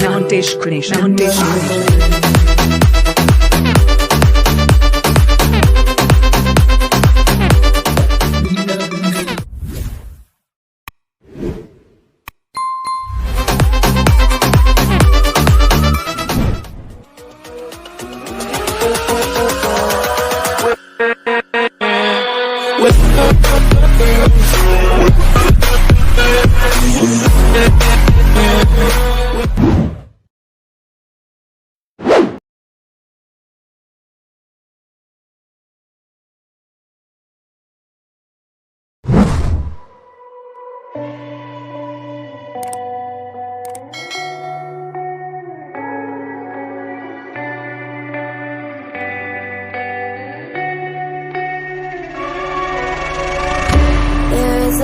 Mahantesh creation.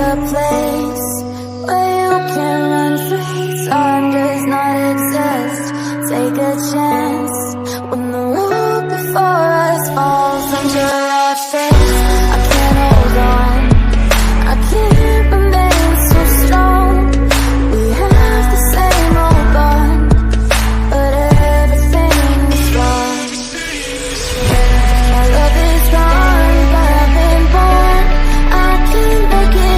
A place where you can run free. Time does not exist. Take a chance when the road before us falls under our face. I can't hold on, I can't remain so strong. We have the same old bond, but everything is wrong. My love is gone, but I've been born. I can't make it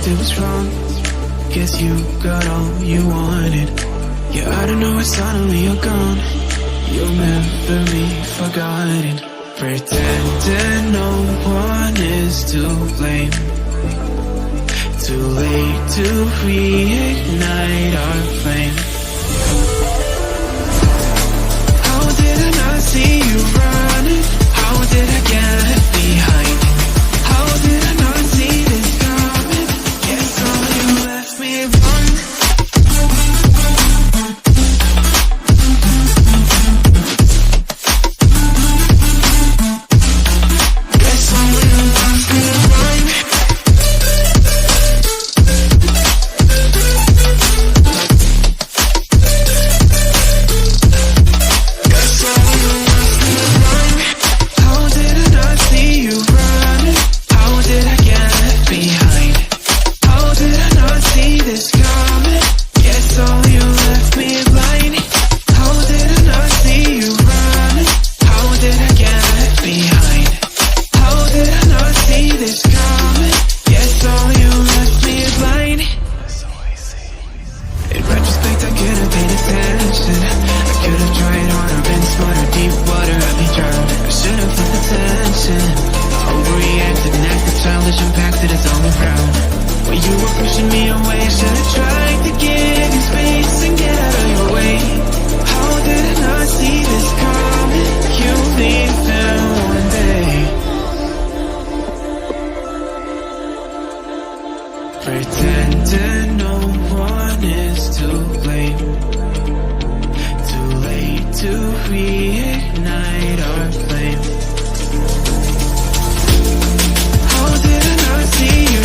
I did was wrong. Guess you got all you wanted. Yeah, I don't know why suddenly you're gone. You'll never be forgotten. Pretending no one is to blame. Too late to reignite our flame. How did I not see you running? How did I get behind? How did I not see this coming? Guess all you left me run. Guess all you left me run. Guess all you left me run. How did I not see you running? How did I get behind? How did I not see this coming? Guess all you left me blind. How did I not see you running? How did I get behind? How did I not see this coming? Guess all you left me blind. In retrospect, I could have paid attention. I could have tried harder, been smarter, deep water, I'd be drowned. I should have paid attention. I overreacted and acted childish, impacted as all around. When you were pushing me away, I should have tried to give you space and get out of your way. How did I not see this coming? You'll leave them one day. Pretending no one is to blame. Too late to reignite our flame. How did I not see you